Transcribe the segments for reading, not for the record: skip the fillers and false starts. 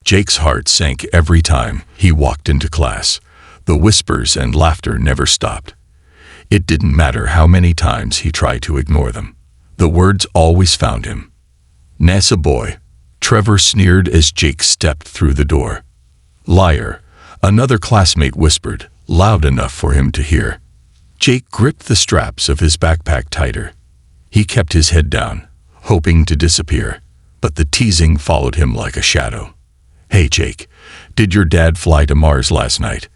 Jake's heart sank every time he walked into class. The whispers and laughter never stopped. It didn't matter how many times he tried to ignore them. The words always found him. "NASA boy," Trevor sneered as Jake stepped through the door. "Liar," another classmate whispered, loud enough for him to hear. Jake gripped the straps of his backpack tighter. He kept his head down, hoping to disappear, but the teasing followed him like a shadow. "Hey Jake, did your dad fly to Mars last night?"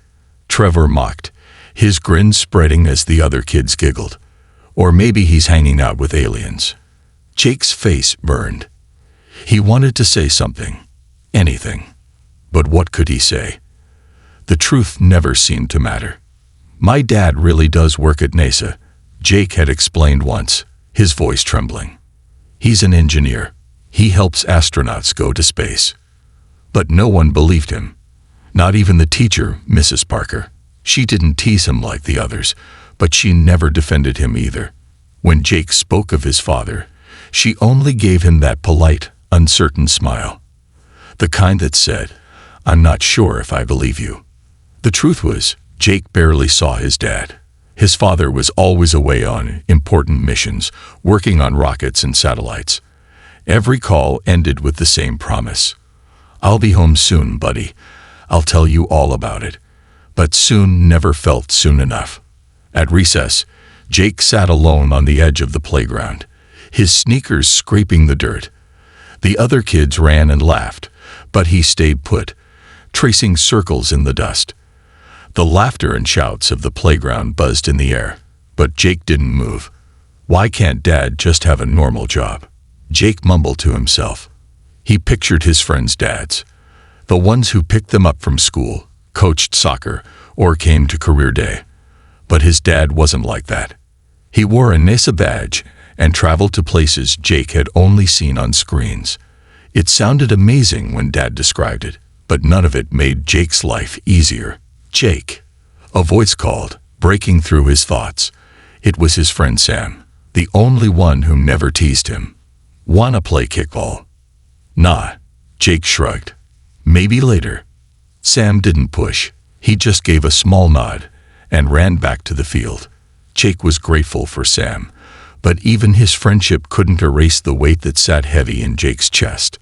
Trevor mocked, his grin spreading as the other kids giggled. "Or maybe he's hanging out with aliens." Jake's face burned. He wanted to say something, anything. But what could he say? The truth never seemed to matter. "My dad really does work at NASA," Jake had explained once, his voice trembling. "He's an engineer. He helps astronauts go to space." But no one believed him. Not even the teacher, Mrs. Parker. She didn't tease him like the others, but she never defended him either. When Jake spoke of his father, she only gave him that polite, uncertain smile. The kind that said, "I'm not sure if I believe you." The truth was, Jake barely saw his dad. His father was always away on important missions, working on rockets and satellites. Every call ended with the same promise. "I'll be home soon, buddy. I'll tell you all about it." But soon never felt soon enough. At recess, Jake sat alone on the edge of the playground, his sneakers scraping the dirt. The other kids ran and laughed, but he stayed put, tracing circles in the dust. The laughter and shouts of the playground buzzed in the air, but Jake didn't move. Why can't Dad just have a normal job? Jake mumbled to himself. He pictured his friends' dads, the ones who picked them up from school, coached soccer, or came to career day. But his dad wasn't like that. He wore a NASA badge and traveled to places Jake had only seen on screens. It sounded amazing when Dad described it, but none of it made Jake's life easier. "Jake," a voice called, breaking through his thoughts. It was his friend Sam, the only one who never teased him. "Wanna play kickball?" "Nah," Jake shrugged. "Maybe later." Sam didn't push. He just gave a small nod and ran back to the field. Jake was grateful for Sam, but even his friendship couldn't erase the weight that sat heavy in Jake's chest.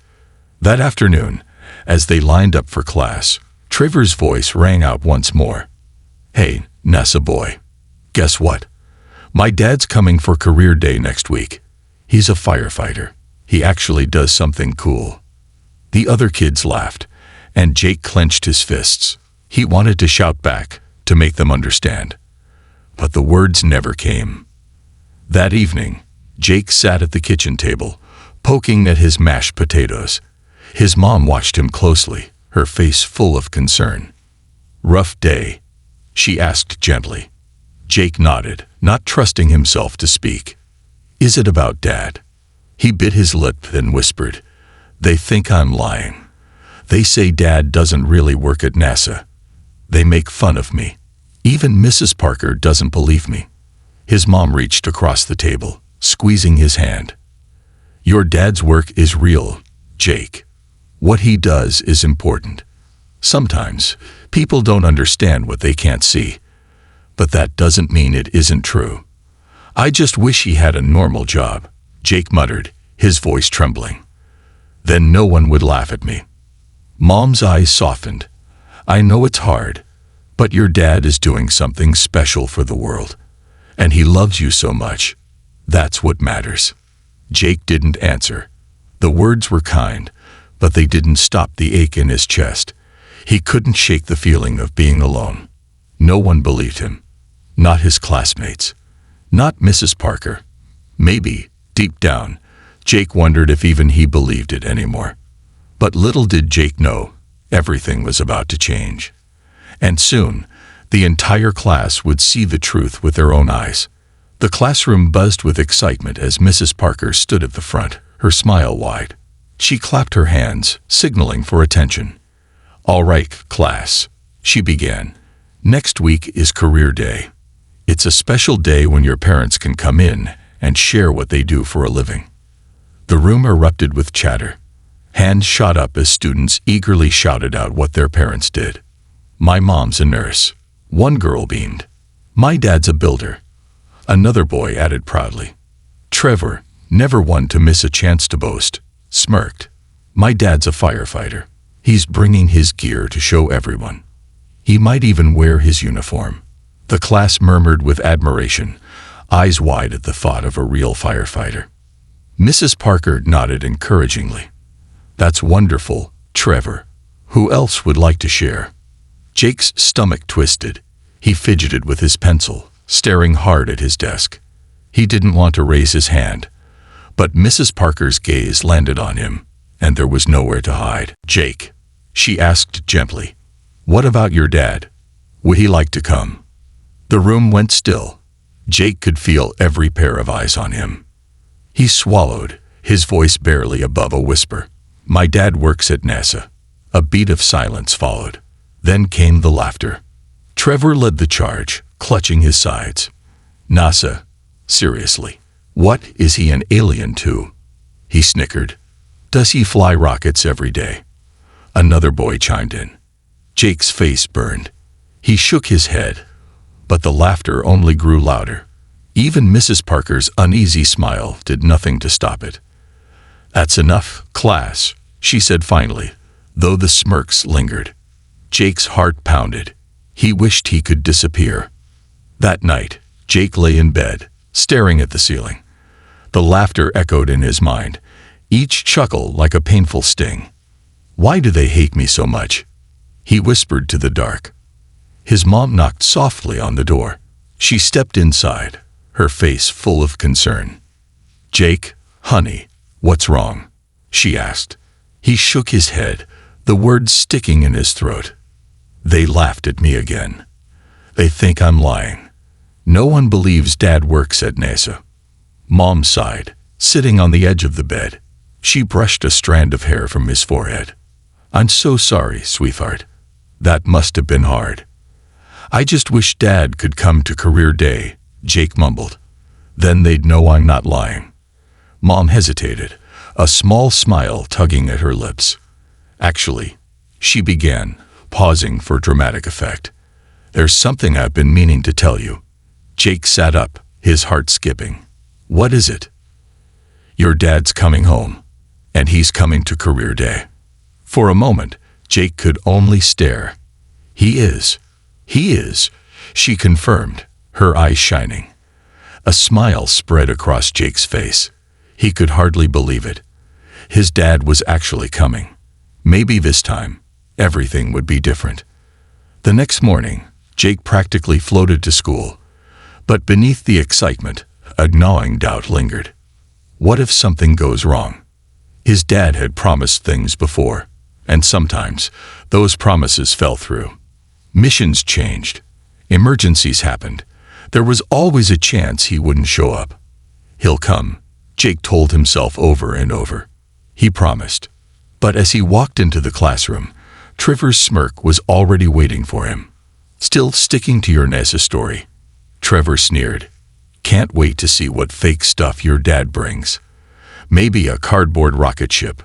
That afternoon, as they lined up for class, Trevor's voice rang out once more. "Hey, NASA boy. Guess what? My dad's coming for career day next week. He's a firefighter. He actually does something cool." The other kids laughed, and Jake clenched his fists. He wanted to shout back, to make them understand. But the words never came. That evening, Jake sat at the kitchen table, poking at his mashed potatoes. His mom watched him closely, her face full of concern. "Rough day?" she asked gently. Jake nodded, not trusting himself to speak. "Is it about Dad?" He bit his lip then whispered, "They think I'm lying. They say Dad doesn't really work at NASA. They make fun of me. Even Mrs. Parker doesn't believe me." His mom reached across the table, squeezing his hand. "Your dad's work is real, Jake. What he does is important. Sometimes, people don't understand what they can't see. But that doesn't mean it isn't true. I just wish he had a normal job," Jake muttered, his voice trembling. "Then no one would laugh at me." Mom's eyes softened. "I know it's hard, but your dad is doing something special for the world. And he loves you so much. That's what matters." Jake didn't answer. The words were kind, but they didn't stop the ache in his chest. He couldn't shake the feeling of being alone. No one believed him. Not his classmates. Not Mrs. Parker. Maybe, deep down, Jake wondered if even he believed it anymore. But little did Jake know, everything was about to change. And soon, the entire class would see the truth with their own eyes. The classroom buzzed with excitement as Mrs. Parker stood at the front, her smile wide. She clapped her hands, signaling for attention. "All right, class," she began. "Next week is career day. It's a special day when your parents can come in and share what they do for a living." The room erupted with chatter. Hands shot up as students eagerly shouted out what their parents did. "My mom's a nurse." One girl beamed. "My dad's a builder." Another boy added proudly. Trevor, never one to miss a chance to boast, smirked. "My dad's a firefighter. He's bringing his gear to show everyone. He might even wear his uniform." The class murmured with admiration, eyes wide at the thought of a real firefighter. Mrs. Parker nodded encouragingly. "That's wonderful, Trevor. Who else would like to share?" Jake's stomach twisted. He fidgeted with his pencil, staring hard at his desk. He didn't want to raise his hand, but Mrs. Parker's gaze landed on him, and there was nowhere to hide. "Jake," she asked gently, "what about your dad? Would he like to come?" The room went still. Jake could feel every pair of eyes on him. He swallowed, his voice barely above a whisper. "My dad works at NASA." A beat of silence followed. Then came the laughter. Trevor led the charge, clutching his sides. "NASA? Seriously? What, is he an alien too?" He snickered. "Does he fly rockets every day?" Another boy chimed in. Jake's face burned. He shook his head, but the laughter only grew louder. Even Mrs. Parker's uneasy smile did nothing to stop it. "That's enough, class," she said finally, though the smirks lingered. Jake's heart pounded. He wished he could disappear. That night, Jake lay in bed, staring at the ceiling. The laughter echoed in his mind, each chuckle like a painful sting. "Why do they hate me so much?" he whispered to the dark. His mom knocked softly on the door. She stepped inside, her face full of concern. "Jake, honey, what's wrong?" she asked. He shook his head, the words sticking in his throat. "They laughed at me again. They think I'm lying. No one believes Dad works at NASA." Mom sighed, sitting on the edge of the bed. She brushed a strand of hair from his forehead. "I'm so sorry, sweetheart. That must have been hard." "I just wish Dad could come to career day," Jake mumbled. "Then they'd know I'm not lying." Mom hesitated, a small smile tugging at her lips. "Actually," she began, pausing for dramatic effect, "there's something I've been meaning to tell you." Jake sat up, his heart skipping. "What is it?" "Your dad's coming home, and he's coming to career day." For a moment, Jake could only stare. He is, she confirmed, her eyes shining. A smile spread across Jake's face. He could hardly believe it. His dad was actually coming. Maybe this time, everything would be different. The next morning, Jake practically floated to school. But beneath the excitement, a gnawing doubt lingered. What if something goes wrong? His dad had promised things before, and sometimes those promises fell through. Missions changed. Emergencies happened. There was always a chance he wouldn't show up. "He'll come," Jake told himself over and over. He promised. But as he walked into the classroom, Trevor's smirk was already waiting for him. "Still sticking to your NASA story?" Trevor sneered. "Can't wait to see what fake stuff your dad brings. Maybe a cardboard rocket ship."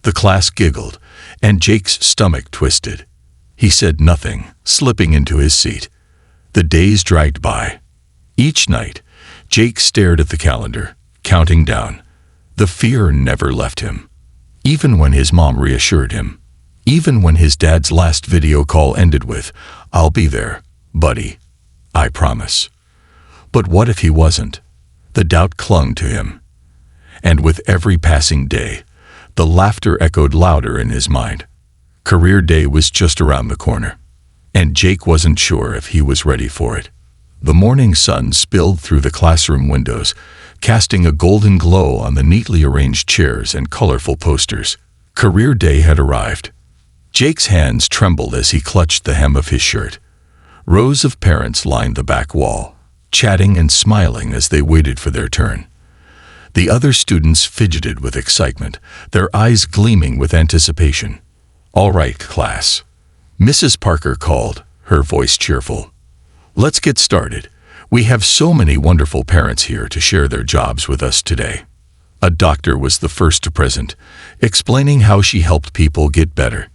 The class giggled, and Jake's stomach twisted. He said nothing, slipping into his seat. The days dragged by. Each night, Jake stared at the calendar, counting down. The fear never left him. Even when his mom reassured him. Even when his dad's last video call ended with, "I'll be there, buddy. I promise." But what if he wasn't? The doubt clung to him. And with every passing day, the laughter echoed louder in his mind. Career day was just around the corner, and Jake wasn't sure if he was ready for it. The morning sun spilled through the classroom windows, casting a golden glow on the neatly arranged chairs and colorful posters. Career day had arrived. Jake's hands trembled as he clutched the hem of his shirt. Rows of parents lined the back wall, chatting and smiling as they waited for their turn. The other students fidgeted with excitement, their eyes gleaming with anticipation. "All right, class," Mrs. Parker called, her voice cheerful. "Let's get started. We have so many wonderful parents here to share their jobs with us today." A doctor was the first to present, explaining how she helped people get better.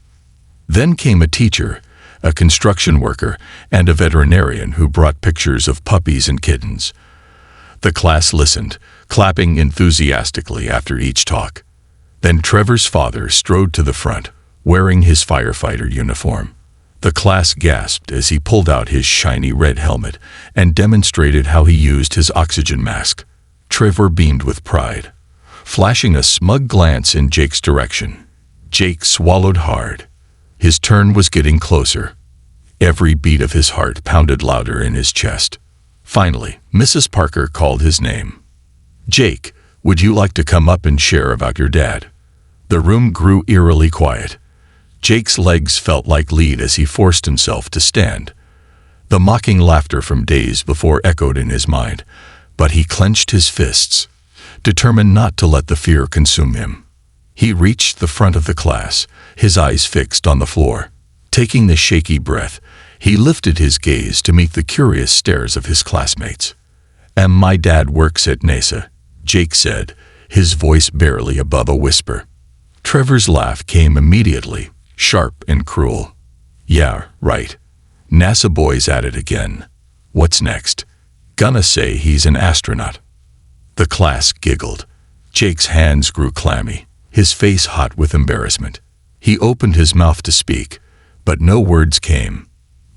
Then came a teacher, a construction worker, and a veterinarian who brought pictures of puppies and kittens. The class listened, clapping enthusiastically after each talk. Then Trevor's father strode to the front, wearing his firefighter uniform. The class gasped as he pulled out his shiny red helmet and demonstrated how he used his oxygen mask. Trevor beamed with pride, flashing a smug glance in Jake's direction. Jake swallowed hard. His turn was getting closer. Every beat of his heart pounded louder in his chest. Finally, Mrs. Parker called his name. "Jake, would you like to come up and share about your dad?" The room grew eerily quiet. Jake's legs felt like lead as he forced himself to stand. The mocking laughter from days before echoed in his mind, but he clenched his fists, determined not to let the fear consume him. He reached the front of the class, his eyes fixed on the floor. Taking the shaky breath, he lifted his gaze to meet the curious stares of his classmates. "My dad works at NASA," Jake said, his voice barely above a whisper. Trevor's laugh came immediately, sharp and cruel. "Yeah, right. NASA boy's at it again. What's next? Gonna say he's an astronaut." The class giggled. Jake's hands grew clammy, his face hot with embarrassment. He opened his mouth to speak, but no words came.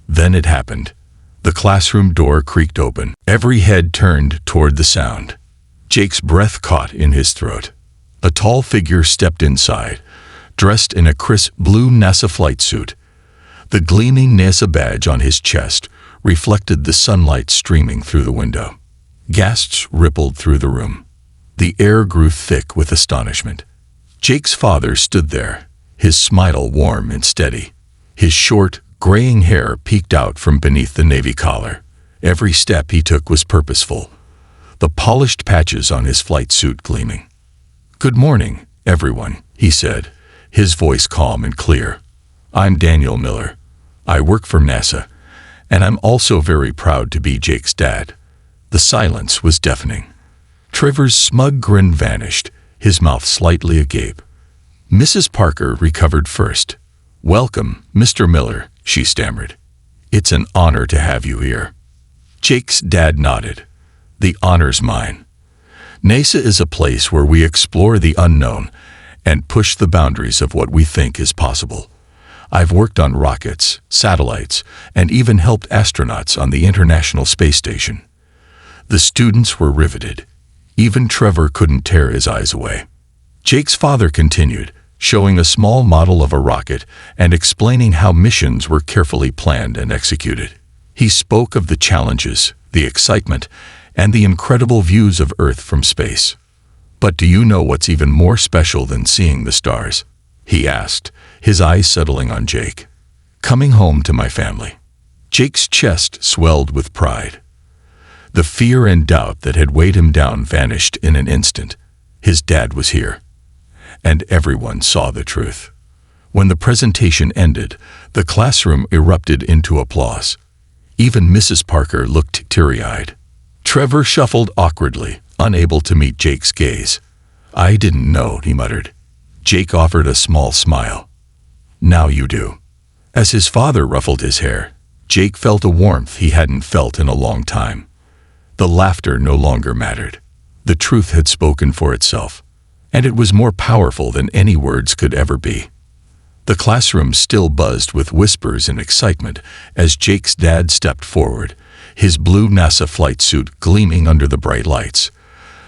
Then it happened. The classroom door creaked open. Every head turned toward the sound. Jake's breath caught in his throat. A tall figure stepped inside, dressed in a crisp blue NASA flight suit. The gleaming NASA badge on his chest reflected the sunlight streaming through the window. Gasps rippled through the room. The air grew thick with astonishment. Jake's father stood there, his smile warm and steady. His short, graying hair peeked out from beneath the navy collar. Every step he took was purposeful, the polished patches on his flight suit gleaming. "Good morning, everyone," he said, his voice calm and clear. "I'm Daniel Miller. I work for NASA, and I'm also very proud to be Jake's dad." The silence was deafening. Trevor's smug grin vanished, his mouth slightly agape. Mrs. Parker recovered first. "Welcome, Mr. Miller," she stammered. "It's an honor to have you here." Jake's dad nodded. "The honor's mine. NASA is a place where we explore the unknown and push the boundaries of what we think is possible. I've worked on rockets, satellites, and even helped astronauts on the International Space Station." The students were riveted. Even Trevor couldn't tear his eyes away. Jake's father continued, showing a small model of a rocket and explaining how missions were carefully planned and executed. He spoke of the challenges, the excitement, and the incredible views of Earth from space. "But do you know what's even more special than seeing the stars?" he asked, his eyes settling on Jake. "Coming home to my family." Jake's chest swelled with pride. The fear and doubt that had weighed him down vanished in an instant. His dad was here. And everyone saw the truth. When the presentation ended, the classroom erupted into applause. Even Mrs. Parker looked teary-eyed. Trevor shuffled awkwardly, unable to meet Jake's gaze. "I didn't know," he muttered. Jake offered a small smile. "Now you do." As his father ruffled his hair, Jake felt a warmth he hadn't felt in a long time. The laughter no longer mattered. The truth had spoken for itself, and it was more powerful than any words could ever be. The classroom still buzzed with whispers and excitement as Jake's dad stepped forward, his blue NASA flight suit gleaming under the bright lights.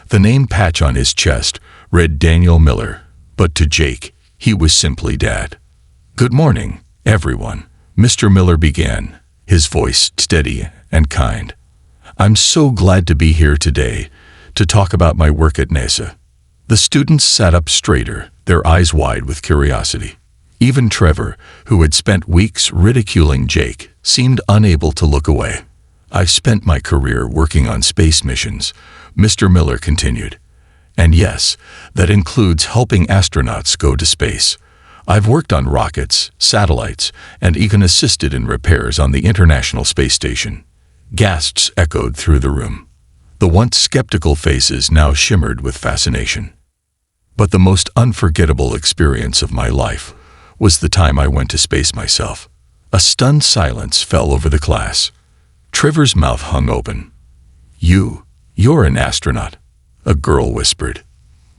The name patch on his chest read Daniel Miller, but to Jake, he was simply Dad. "Good morning, everyone," Mr. Miller began, his voice steady and kind. "I'm so glad to be here today to talk about my work at NASA." The students sat up straighter, their eyes wide with curiosity. Even Trevor, who had spent weeks ridiculing Jake, seemed unable to look away. "I've spent my career working on space missions," Mr. Miller continued. "And yes, that includes helping astronauts go to space. I've worked on rockets, satellites, and even assisted in repairs on the International Space Station." Gasps echoed through the room. The once skeptical faces now shimmered with fascination. But the most unforgettable experience of my life was the time I went to space myself. A stunned silence fell over the class. Trevor's mouth hung open. You're an astronaut," a girl whispered.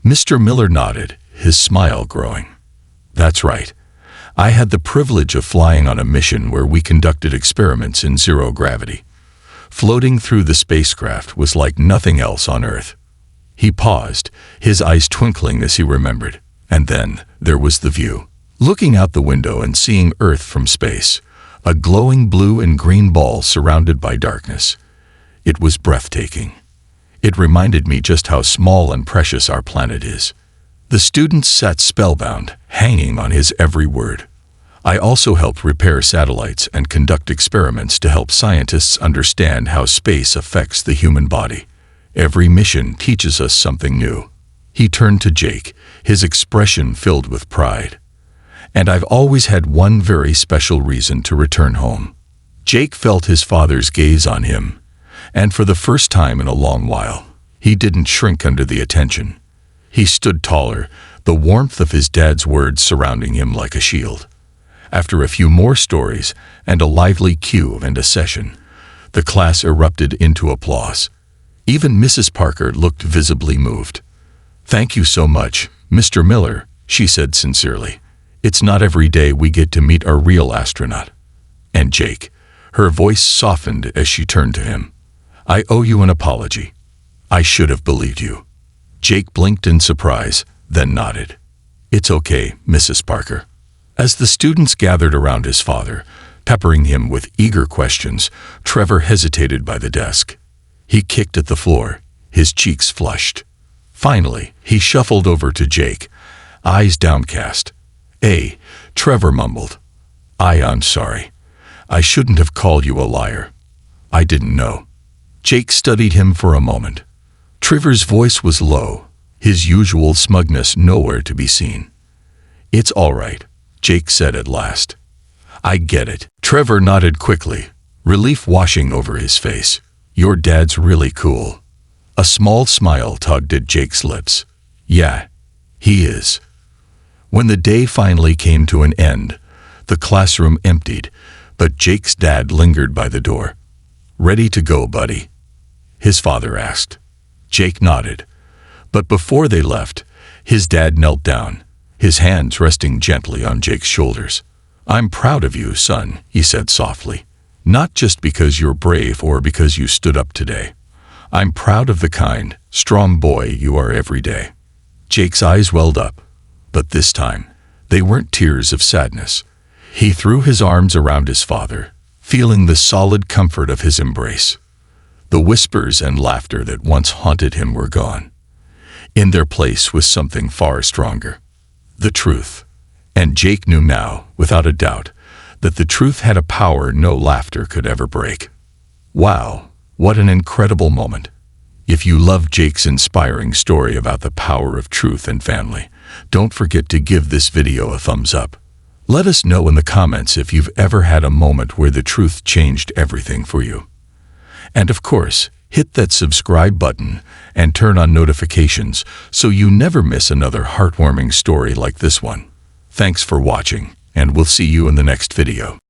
Mr. Miller nodded, his smile growing. "That's right. I had the privilege of flying on a mission where we conducted experiments in zero gravity. Floating through the spacecraft was like nothing else on Earth." He paused, his eyes twinkling as he remembered. And then there was the view. Looking out the window and seeing Earth from space, a glowing blue and green ball surrounded by darkness. It was breathtaking. It reminded me just how small and precious our planet is. The students sat spellbound, hanging on his every word. I also helped repair satellites and conduct experiments to help scientists understand how space affects the human body. Every mission teaches us something new. He turned to Jake, his expression filled with pride. "And I've always had one very special reason to return home." Jake felt his father's gaze on him, and for the first time in a long while, he didn't shrink under the attention. He stood taller, the warmth of his dad's words surrounding him like a shield. After a few more stories and a lively cue and a session, the class erupted into applause. Even Mrs. Parker looked visibly moved. "Thank you so much, Mr. Miller," she said sincerely. "It's not every day we get to meet our real astronaut." And Jake, her voice softened as she turned to him. "I owe you an apology. I should have believed you." Jake blinked in surprise, then nodded. "It's okay, Mrs. Parker." As the students gathered around his father, peppering him with eager questions, Trevor hesitated by the desk. He kicked at the floor, his cheeks flushed. Finally, he shuffled over to Jake, eyes downcast. Trevor mumbled. I'm sorry. I shouldn't have called you a liar. I didn't know." Jake studied him for a moment. Trevor's voice was low, his usual smugness nowhere to be seen. "It's all right," Jake said at last. "I get it." Trevor nodded quickly, relief washing over his face. "Your dad's really cool." A small smile tugged at Jake's lips. "Yeah, he is." When the day finally came to an end, the classroom emptied, but Jake's dad lingered by the door. "Ready to go, buddy?" his father asked. Jake nodded. But before they left, his dad knelt down, his hands resting gently on Jake's shoulders. "I'm proud of you, son," he said softly. "Not just because you're brave or because you stood up today. I'm proud of the kind, strong boy you are every day." Jake's eyes welled up, but this time, they weren't tears of sadness. He threw his arms around his father, feeling the solid comfort of his embrace. The whispers and laughter that once haunted him were gone. In their place was something far stronger. The truth. And Jake knew now, without a doubt, that the truth had a power no laughter could ever break. Wow, what an incredible moment. If you love Jake's inspiring story about the power of truth and family, don't forget to give this video a thumbs up. Let us know in the comments if you've ever had a moment where the truth changed everything for you. And of course, hit that subscribe button and turn on notifications so you never miss another heartwarming story like this one. Thanks for watching, and we'll see you in the next video.